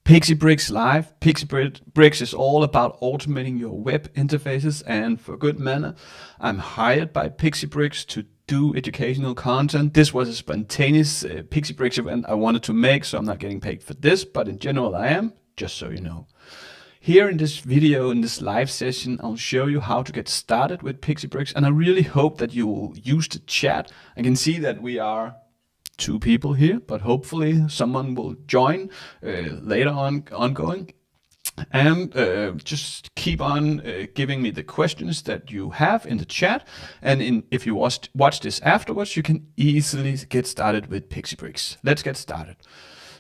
PixieBrix Live. PixieBrix is all about automating your web interfaces, and for good manner, I'm hired by PixieBrix to do educational content. This was a spontaneous PixieBrix event I wanted to make, so I'm not getting paid for this, but in general I am, just so you know. Here in this video, in this live session, I'll show you how to get started with PixieBrix, and I really hope that you will use the chat. I can see that we are 2 people here, but hopefully someone will join later on ongoing. And just keep on giving me the questions that you have in the chat. And if you watch this afterwards, you can easily get started with PixieBrix. Let's get started.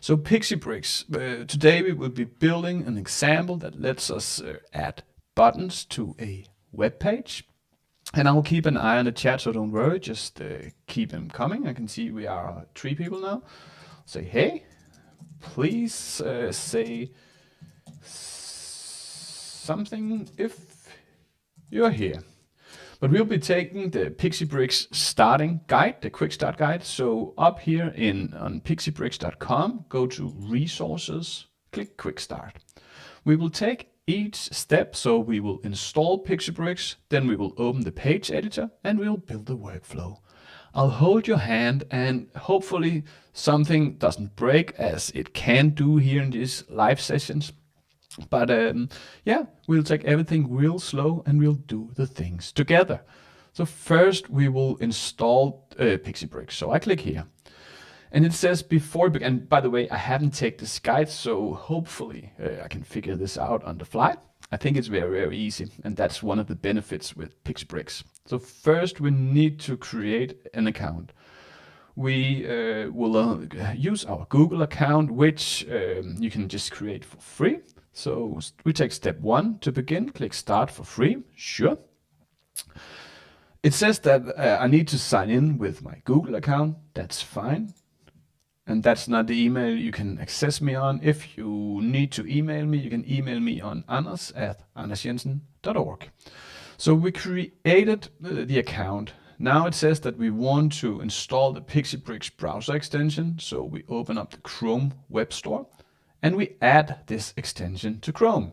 So PixieBrix, today we will be building an example that lets us add buttons to a web page. And I will keep an eye on the chat, so don't worry, just keep them coming. I can see we are 3 people now. Say hey, please say something if you're here. But we'll be taking the PixieBrix starting guide, the quick start guide. So up here on PixieBrix.com, go to resources, click quick start. We will take each step, so we will install PixieBrix, then we will open the page editor and we'll build the workflow. I'll hold your hand and hopefully something doesn't break, as it can do here in these live sessions. But yeah, we'll take everything real slow and we'll do the things together. So first we will install PixieBrix. So I click here. And it says before, and by the way, I haven't taken this guide, so hopefully I can figure this out on the fly. I think it's very, very easy, and that's one of the benefits with PixieBrix. So first we need to create an account. We will use our Google account, which you can just create for free. So we take step 1 to begin, click start for free, sure. It says that I need to sign in with my Google account, that's fine. And that's not the email you can access me on. If you need to email me, you can email me on anders@andersjensen.org. So we created the account. Now it says that we want to install the PixieBrix browser extension. So we open up the Chrome web store and we add this extension to Chrome.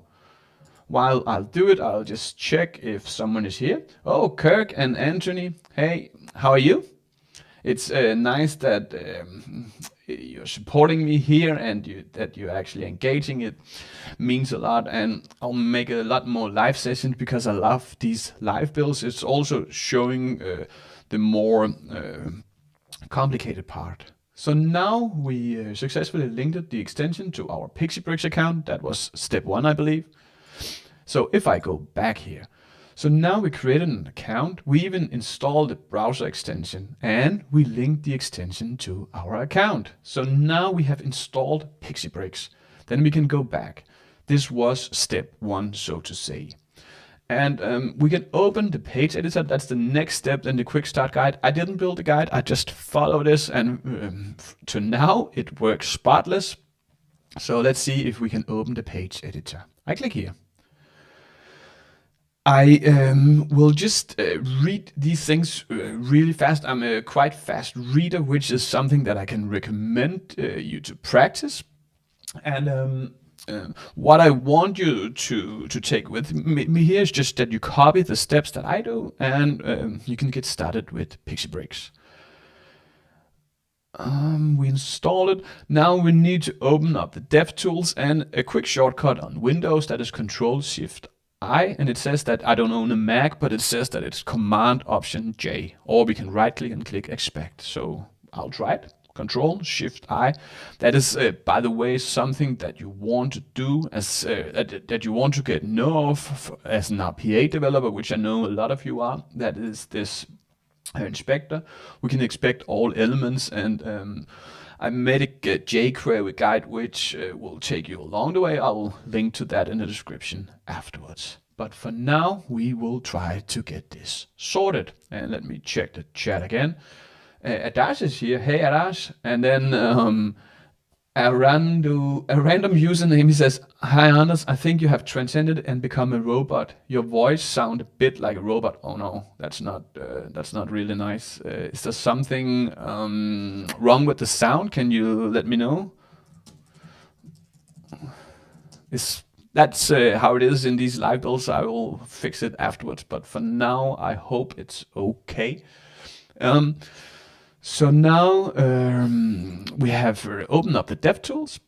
While I'll do it, I'll just check if someone is here. Oh, Kirk and Anthony. Hey, how are you? It's nice that you're supporting me here and that you're actually engaging. It means a lot, and I'll make a lot more live sessions because I love these live builds. It's also showing the more complicated part. So now we successfully linked the extension to our PixieBrix account. That was step 1, I believe. So if I go back here, so now we created an account, we even installed the browser extension, and we linked the extension to our account. So now we have installed PixieBrix. Then we can go back. This was step 1, so to say. And we can open the page editor. That's the next step in the quick start guide. I didn't build the guide, I just follow this, and to now it works spotless. So let's see if we can open the page editor. I click here. I will just read these things really fast. I'm a quite fast reader, which is something that I can recommend you to practice. And what I want you to take with me here is just that you copy the steps that I do, and you can get started with PixieBrix. We installed it. Now we need to open up the DevTools, and a quick shortcut on Windows, that is Control-Shift-I, and it says that I don't own a Mac, but it says that it's Command-Option-J, or we can right click and click expect. So I'll try it. Control-Shift-I. That is, by the way, something that you want to do as that you want to get know of as an RPA developer, which I know a lot of you are. That is this inspector. We can expect all elements, and I made a jQuery guide which will take you along the way. I will link to that in the description afterwards. But for now, we will try to get this sorted. And let me check the chat again. Adash is here. Hey Adash. And then a random username, he says, "Hi Anders, I think you have transcended and become a robot. Your voice sounds a bit like a robot." Oh no, that's not really nice. Is there something wrong with the sound? Can you let me know? That's how it is in these live builds. I will fix it afterwards, but for now, I hope it's okay. So now we have opened up the DevTools.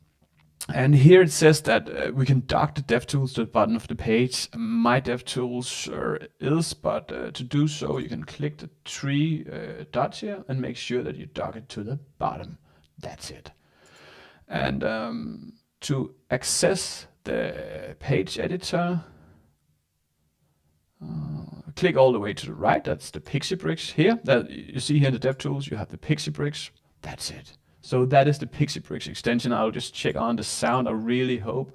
And here it says that we can dock the DevTools to the bottom of the page. My DevTools is, but to do so, you can click the three dots here and make sure that you dock it to the bottom. That's it. And to access the page editor, click all the way to the right. That's the PixieBrix here. That you see here in the DevTools, you have the PixieBrix. That's it. So that is the PixieBrix extension. I'll just check on the sound. I really hope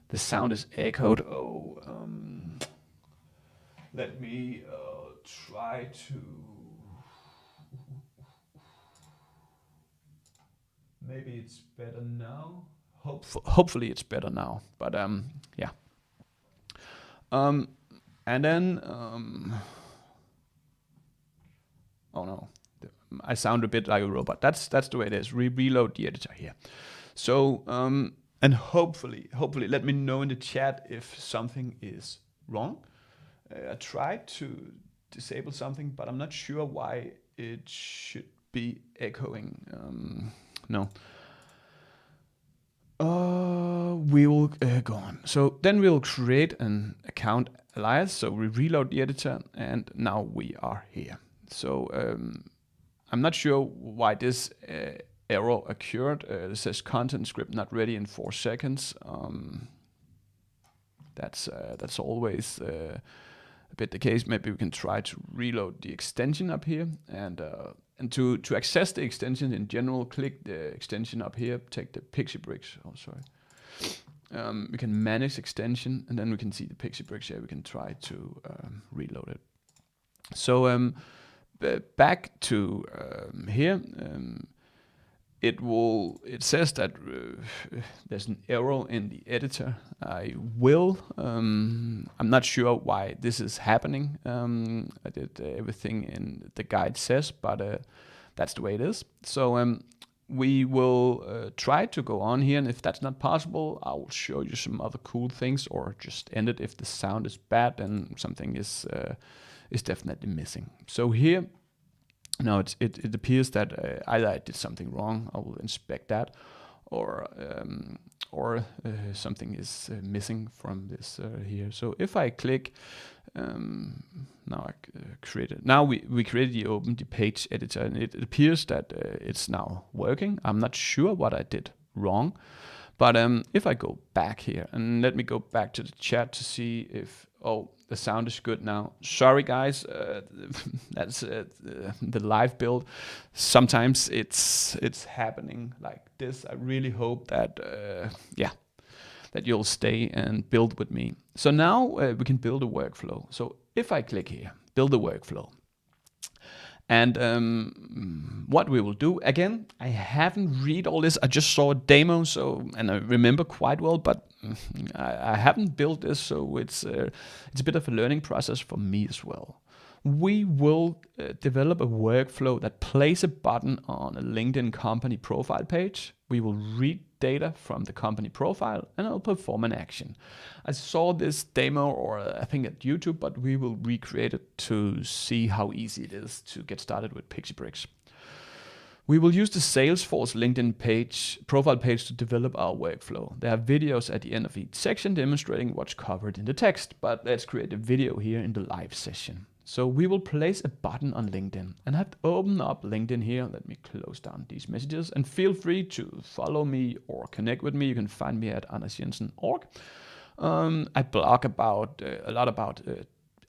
the sound is echoed. Oh, let me try to. Maybe it's better now. Hopefully it's better now. But yeah. And then oh no. I sound a bit like a robot. That's the way it is. Reload the editor here. So and hopefully let me know in the chat if something is wrong. I tried to disable something, but I'm not sure why it should be echoing. No. We will go on. So then we'll create an account alias. So we reload the editor, and now we are here. So I'm not sure why this error occurred. It says content script not ready in 4 seconds. That's always a bit the case. Maybe we can try to reload the extension up here, and to access the extension in general, click the extension up here. Take the PixieBrix. Oh, sorry. We can manage extension, and then we can see the PixieBrix here. We can try to reload it. So back to here, it says that there's an error in the editor. I'm not sure why this is happening. I did everything in the guide says, but that's the way it is. So we will try to go on here, and if that's not possible, I will show you some other cool things, or just end it if the sound is bad and something is definitely missing. So here, now it appears that either I did something wrong. I will inspect that, or something is missing from this here. So if I click, now I created. Now we created the page editor, and it appears that it's now working. I'm not sure what I did wrong, but if I go back here, and let me go back to the chat to see if the sound is good now. Sorry guys, that's the live build. Sometimes it's happening like this. I really hope that that you'll stay and build with me. So now we can build a workflow. So if I click here, build a workflow. And what we will do, again, I haven't read all this. I just saw a demo, and I remember quite well, but I haven't built this, so it's a bit of a learning process for me as well. We will develop a workflow that places a button on a LinkedIn company profile page. We will read data from the company profile, and I'll perform an action. I saw this demo, or I think at YouTube, but we will recreate it to see how easy it is to get started with PixieBrix. We will use the Salesforce LinkedIn profile page to develop our workflow. There are videos at the end of each section demonstrating what's covered in the text, but let's create a video here in the live session. So we will place a button on LinkedIn, and I have to open up LinkedIn here. Let me close down these messages, and feel free to follow me or connect with me. You can find me at andersjensen.org. I blog about a lot about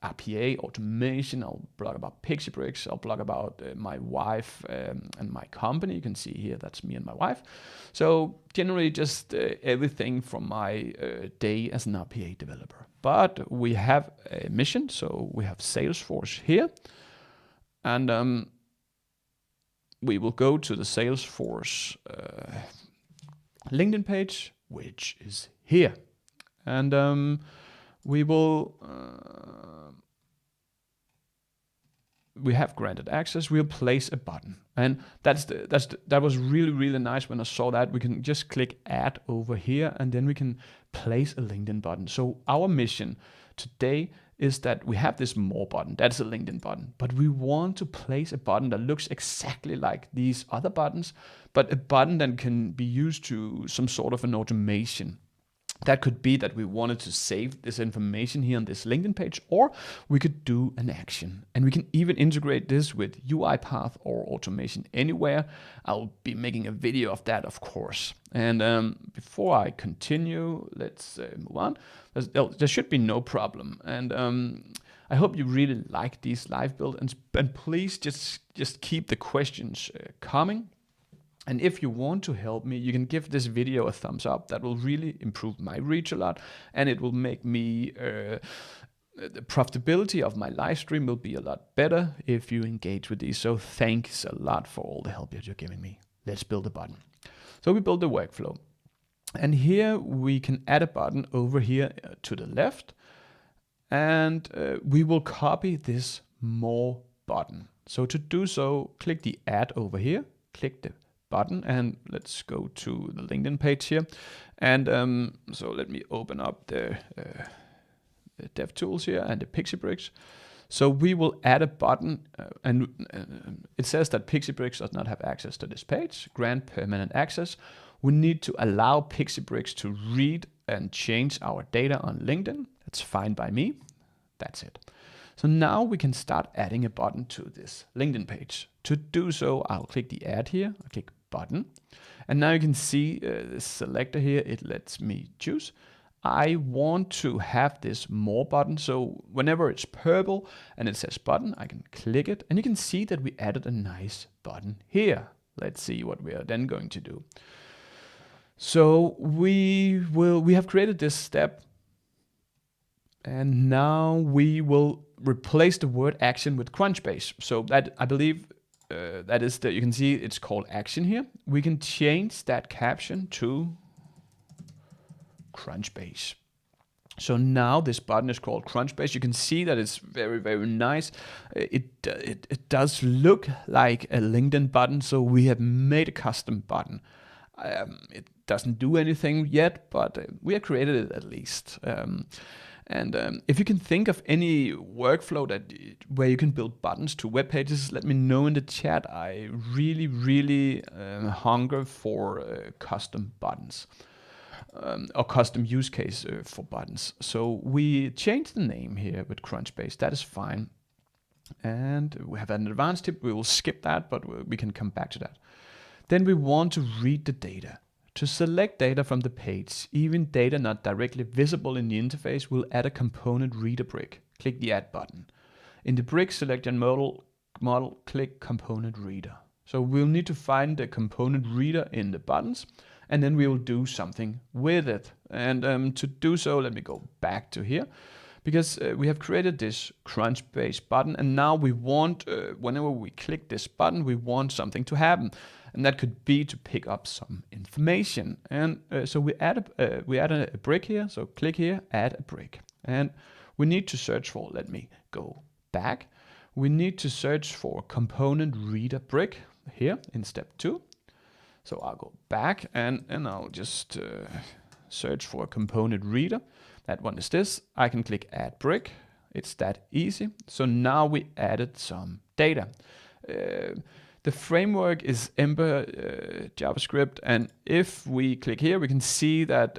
RPA automation. I'll blog about PixieBrix. I'll blog about my wife and my company. You can see here that's me and my wife. So generally just everything from my day as an RPA developer. But we have a mission, so we have Salesforce here, and we will go to the Salesforce LinkedIn page, which is here, and we will we have granted access, we'll place a button. And that was really nice when I saw that. We can just click add over here, and then we can place a LinkedIn button. So our mission today is that we have this more button, that's a LinkedIn button, but we want to place a button that looks exactly like these other buttons, but a button that can be used to some sort of an automation. That could be that we wanted to save this information here on this LinkedIn page, or we could do an action. And we can even integrate this with UiPath or automation anywhere. I'll be making a video of that, of course. And before I continue, let's move on. There should be no problem. And I hope you really like these live builds, and please just keep the questions coming. And if you want to help me, you can give this video a thumbs up. That will really improve my reach a lot, and it will make me, the profitability of my live stream will be a lot better if you engage with these. So thanks a lot for all the help that you're giving me. Let's build a button. So we build the workflow. And here we can add a button over here to the left, and we will copy this more button. So to do so, click the add over here, click the button, and let's go to the LinkedIn page here. And so let me open up the DevTools here and the PixieBrix. So we will add a button, and it says that PixieBrix does not have access to this page. Grant permanent access. We need to allow PixieBrix to read and change our data on LinkedIn. That's fine by me. That's it. So now we can start adding a button to this LinkedIn page. To do so, I'll click the add here. I'll click button. And now you can see this selector here. It lets me choose. I want to have this more button. So whenever it's purple and it says button, I can click it. And you can see that we added a nice button here. Let's see what we are then going to do. So we have created this step. And now we will replace the word action with Crunchbase. So that, I believe, that is you can see it's called action here. We can change that caption to Crunchbase. So now this button is called Crunchbase. You can see that it's very nice. It does look like a LinkedIn button. So we have made a custom button. It doesn't do anything yet, but we have created it at least. And if you can think of any workflow where you can build buttons to web pages, let me know in the chat. I really hunger for custom buttons or custom use case for buttons. So we changed the name here with Crunchbase. That is fine. And we have an advanced tip. We will skip that, but we can come back to that. Then we want to read the data. To select data from the page, even data not directly visible in the interface, we'll add a component reader brick. Click the add button. In the brick, select your model, click component reader. So we'll need to find the component reader in the buttons, and then we will do something with it. And to do so, let me go back to here, because we have created this Crunchbase button, and now we want, whenever we click this button, we want something to happen. And that could be to pick up some information. And so we add a brick here. So click here, add a brick. And we need to search for, let me go back. We need to search for component reader brick here in step 2. So I'll go back and I'll just search for a component reader. That one is this. I can click add brick. It's that easy. So now we added some data. The framework is Ember JavaScript, and if we click here, we can see that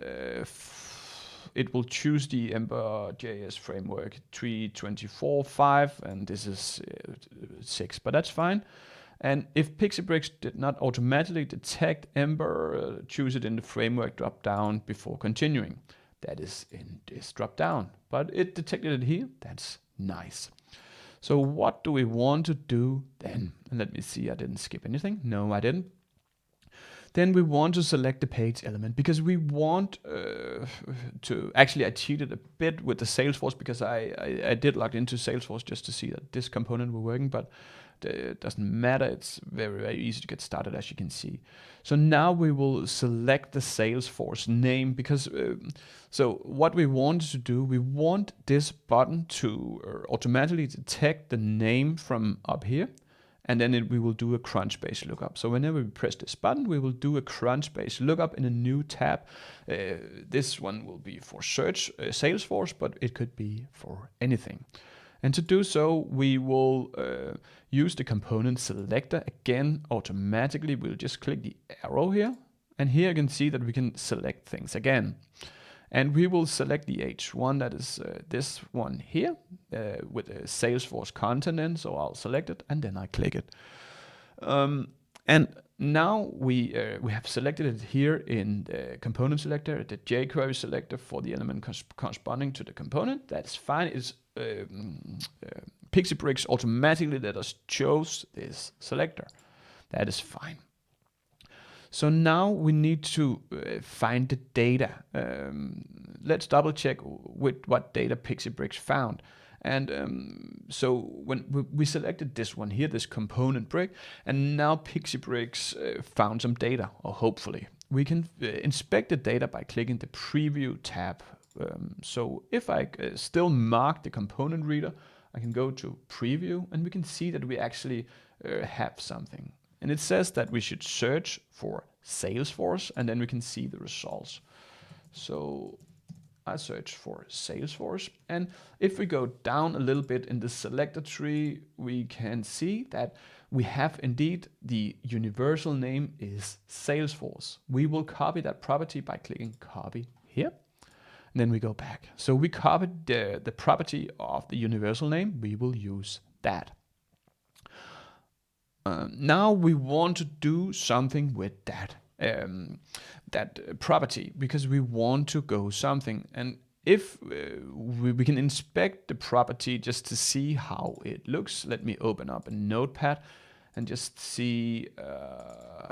it will choose the Ember JS framework 3.24.5, and this is 6, but that's fine. And if PixieBrix did not automatically detect Ember, choose it in the framework drop down before continuing. That is in this drop down, but it detected it here. That's nice. So what do we want to do then? And let me see, I didn't skip anything. No, I didn't. Then we want to select the page element because we want to, actually I cheated a bit with the Salesforce because I did log into Salesforce just to see that this component were working, but It doesn't matter. It's very, very easy to get started, as you can see. So now we will select the Salesforce name because so what we want to do, we want this button to automatically detect the name from up here, and then we will do a Crunchbase lookup. So whenever we press this button, we will do a Crunchbase lookup in a new tab. This one will be for search Salesforce, but it could be for anything. And to do so, we will use the component selector again automatically. We'll just click the arrow here, and here you can see that we can select things again. And we will select the H1, that is this one here, with a Salesforce content in, so I'll select it, and then I click it. And now we have selected it here in the component selector, the jQuery selector for the element corresponding to the component. That's fine. It's PixieBrix automatically let us choose this selector. That is fine. So now we need to find the data. Let's double check with what data PixieBrix found. And so when we selected this one here, this component brick, and now PixieBrix found some data, or hopefully. We can inspect the data by clicking the preview tab. So if I still mark the component reader, I can go to preview, and we can see that we actually have something. And it says that we should search for Salesforce, and then we can see the results. So I search for Salesforce, and if we go down a little bit in the selector tree, we can see that we have indeed the universal name is Salesforce. We will copy that property by clicking copy here. And then we go back. So we copied the property of the universal name. We will use that. Now we want to do something with that property, because we want to go something. And if we can inspect the property just to see how it looks. Let me open up a notepad and just see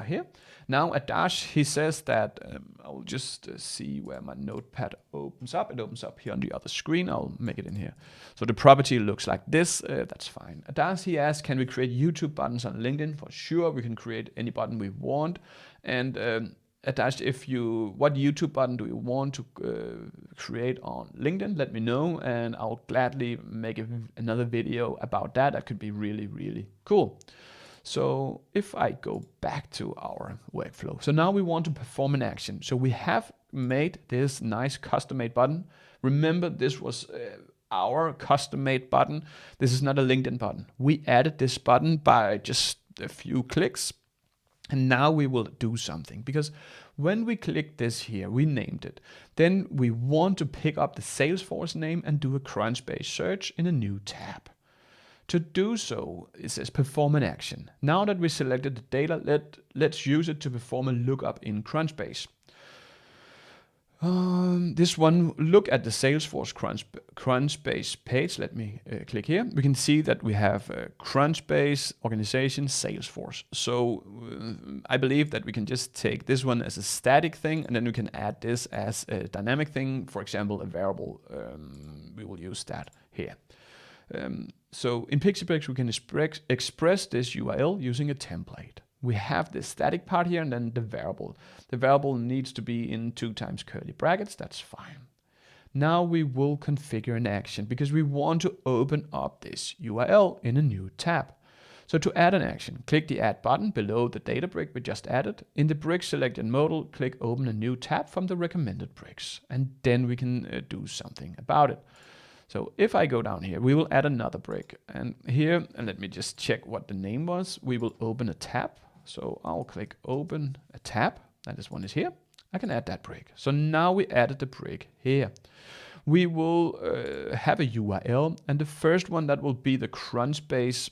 here. Now Adash, he says that, I'll just see where my notepad opens up. It opens up here on the other screen. I'll make it in here. So the property looks like this. That's fine. Adash, he asks, can we create YouTube buttons on LinkedIn? For sure, we can create any button we want. And Adash, what YouTube button do you want to create on LinkedIn? Let me know, and I'll gladly make another video about that. That could be really, really cool. So if I go back to our workflow, so now we want to perform an action. So we have made this nice custom-made button. Remember, this was our custom-made button. This is not a LinkedIn button. We added this button by just a few clicks, and now we will do something, because when we click this here, we named it. Then we want to pick up the Salesforce name and do a Crunchbase search in a new tab. To do so, it says perform an action. Now that we selected the data, let's use it to perform a lookup in Crunchbase. This one, look at the Salesforce Crunchbase page. Let me click here. We can see that we have Crunchbase, organization, Salesforce. So I believe that we can just take this one as a static thing, and then we can add this as a dynamic thing. For example, a variable. We will use that here. So in PixieBrix, we can express this URL using a template. We have the static part here, and then the variable. The variable needs to be in 2 times curly brackets. That's fine. Now we will configure an action, because we want to open up this URL in a new tab. So to add an action, click the add button below the data brick we just added. In the brick selected modal, click open a new tab from the recommended bricks, and then we can do something about it. So if I go down here, we will add another brick, and here, and let me just check what the name was. We will open a tab. So I'll click open a tab, and this one is here. I can add that brick. So now we added the brick here. We will have a URL, and the first one, that will be the Crunchbase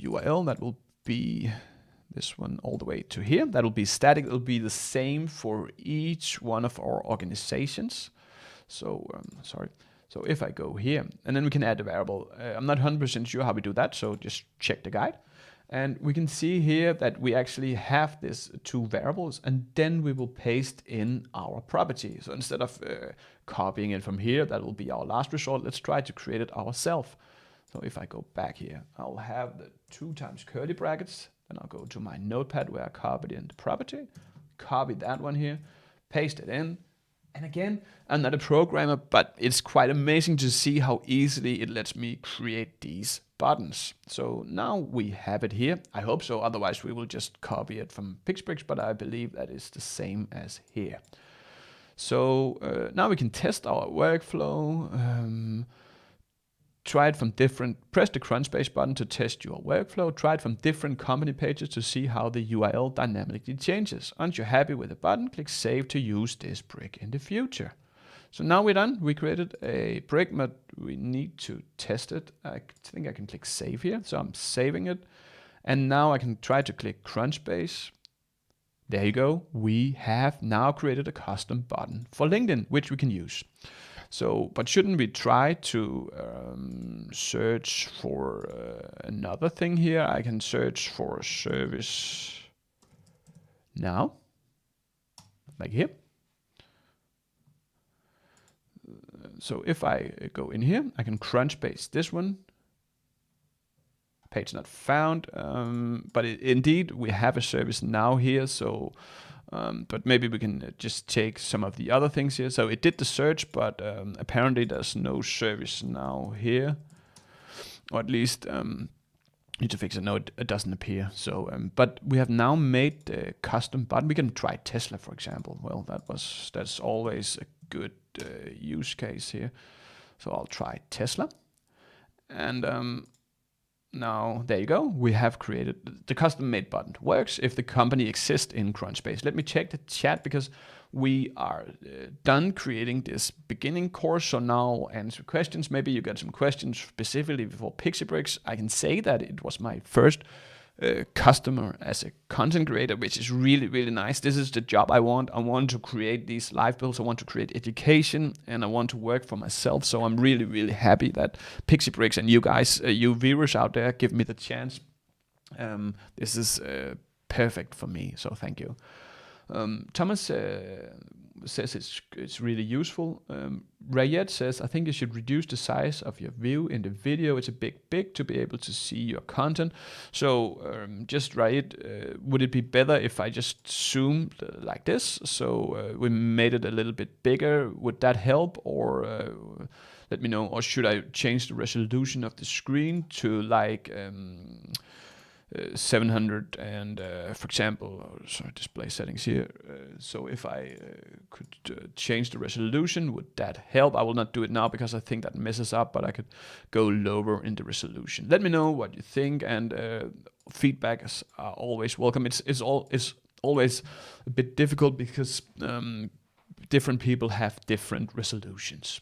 URL. That will be this one all the way to here. That will be static. It will be the same for each one of our organizations. So sorry. So if I go here, and then we can add a variable. I'm not 100% sure how we do that, so just check the guide. And we can see here that we actually have this two variables, and then we will paste in our property. So instead of copying it from here, that will be our last result. Let's try to create it ourselves. So if I go back here, I'll have the 2 times curly brackets, then I'll go to my notepad where I copied in the property, copy that one here, paste it in. And again, I'm not a programmer, but it's quite amazing to see how easily it lets me create these buttons. So now we have it here. I hope so, otherwise we will just copy it from PixieBrix, but I believe that is the same as here. So now we can test our workflow. Try it from press the Crunchbase button to test your workflow. Try it from different company pages to see how the URL dynamically changes. Aren't you happy with the button? Click Save to use this brick in the future. So now we're done. We created a brick, but we need to test it. I think I can click Save here. So I'm saving it. And now I can try to click Crunchbase. There you go. We have now created a custom button for LinkedIn, which we can use. So, but shouldn't we try to search for another thing here? I can search for service now, like here. So if I go in here, I can Crunchbase this one. Page not found, but indeed we have a service now here. So. But maybe we can just take some of the other things here. So it did the search, but apparently there's no service now here, or at least need to fix it. No, it doesn't appear. So, but we have now made the custom button. We can try Tesla, for example. Well, that's always a good use case here. So I'll try Tesla, and now, there you go. We have created the custom made button. Works if the company exists in Crunchbase. Let me check the chat because we are done creating this beginning course. So now answer questions. Maybe you got some questions specifically for PixieBrix. I can say that it was my first customer as a content creator, which is really, really nice. This is the job I want. I want to create these live builds. I want to create education, and I want to work for myself. So I'm really, really happy that PixieBrix and you guys, you viewers out there, give me the chance. This is perfect for me. So thank you. Thomas says it's really useful. Rayet says, I think you should reduce the size of your view in the video. It's a big to be able to see your content. So just Rayet, would it be better if I just zoomed like this? So we made it a little bit bigger. Would that help? Or let me know. Or should I change the resolution of the screen to like 700 and for example, sorry, display settings here. So if I could change the resolution, would that help? I will not do it now because I think that messes up, but I could go lower in the resolution. Let me know what you think, and feedbacks are always welcome. It's always a bit difficult because different people have different resolutions.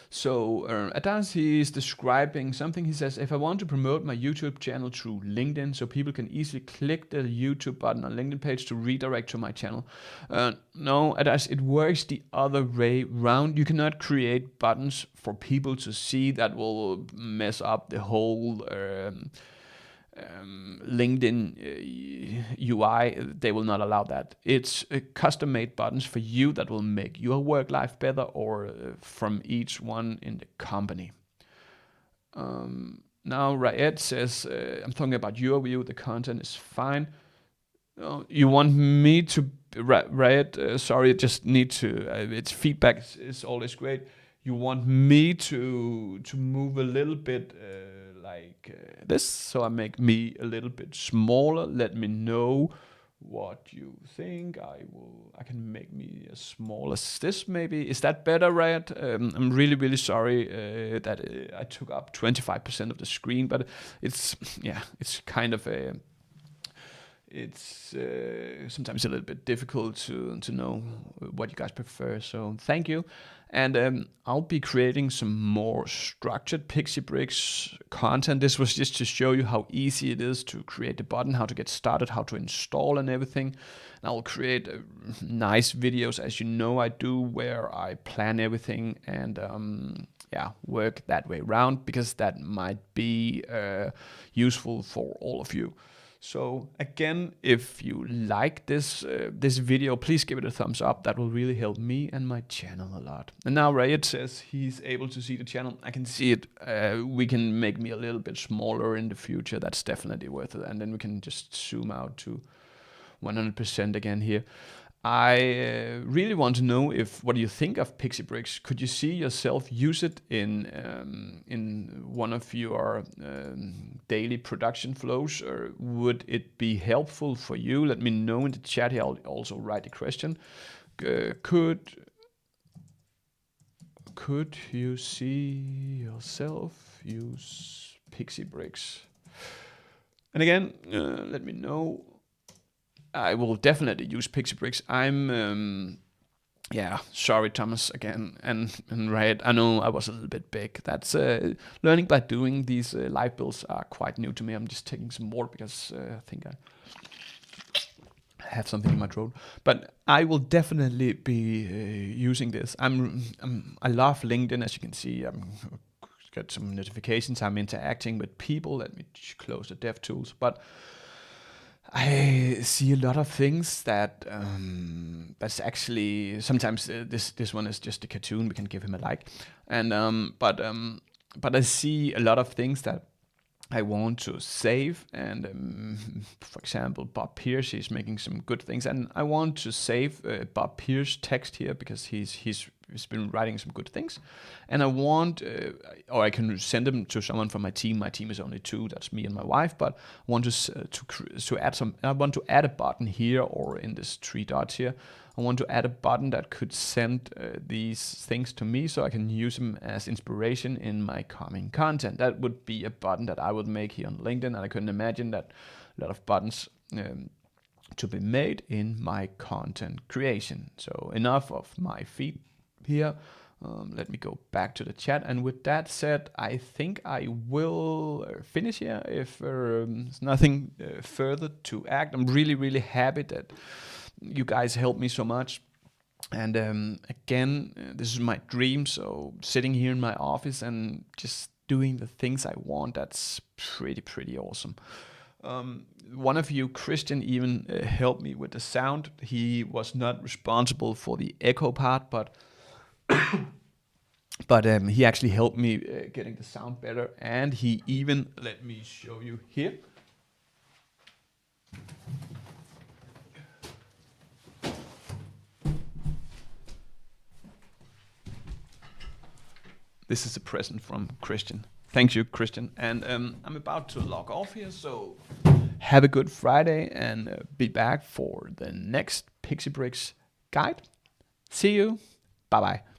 So Adas, he is describing something. He says, if I want to promote my YouTube channel through LinkedIn so people can easily click the YouTube button on LinkedIn page to redirect to my channel. No, Adas, it works the other way around. You cannot create buttons for people to see. That will mess up the whole LinkedIn UI. They will not allow that. It's custom made buttons for you that will make your work life better, or from each one in the company. Now Raed says, I'm talking about your view, the content is fine. You want me to, Raed, sorry, I just need to, it's feedback is always great. You want me to move a little bit like this, so I make me a little bit smaller. Let me know what you think. I can make me as small as this maybe. Is that better, Rayat? I'm really sorry that I took up 25% of the screen, but it's kind of a, it's sometimes a little bit difficult to know what you guys prefer. So thank you. And I'll be creating some more structured PixieBrix content. This was just to show you how easy it is to create the button, how to get started, how to install and everything. And I'll create nice videos, as you know I do, where I plan everything. And work that way around, because that might be useful for all of you. So again, if you like this this video, please give it a thumbs up. That will really help me and my channel a lot. And now Rayet says he's able to see the channel. I can see it. We can make me a little bit smaller in the future. That's definitely worth it. And then we can just zoom out to 100% again here. I really want to know what you think of PixieBrix. Could you see yourself use it in one of your daily production flows, or would it be helpful for you? Let me know in the chat here. I'll also write a question. Could you see yourself use PixieBrix? And again, let me know. I will definitely use PixieBrix. I'm, sorry, Thomas, again, and Riot. I know I was a little bit big. That's learning by doing. These live builds are quite new to me. I'm just taking some more because I think I have something in my throat. But I will definitely be using this. I love LinkedIn, as you can see. Got some notifications. I'm interacting with people. Let me close the dev tools. But I see a lot of things that that's actually sometimes this one is just a cartoon. We can give him a like, and but I see a lot of things that I want to save. And for example, Bob Pierce, he's making some good things, and I want to save Bob Pierce text here because he's been writing some good things, and I want, or I can send them to someone from my team. My team is only 2, that's me and my wife, but I want to add some. I want to add a button here, or in this 3 dots here. I want to add a button that could send these things to me, so I can use them as inspiration in my coming content. That would be a button that I would make here on LinkedIn, and I couldn't imagine that a lot of buttons to be made in my content creation. So enough of my feed here. Let me go back to the chat, and with that said, I think I will finish here. If there's nothing further to add, I'm really happy that you guys helped me so much. And again, this is my dream. So sitting here in my office and just doing the things I want, that's pretty awesome. One of you, Christian, even helped me with the sound. He was not responsible for the echo part, but he actually helped me getting the sound better, and he even let me show you here. This is a present from Christian. Thank you, Christian. And I'm about to log off here, so have a good Friday, and be back for the next PixieBrix guide. See you. Bye-bye.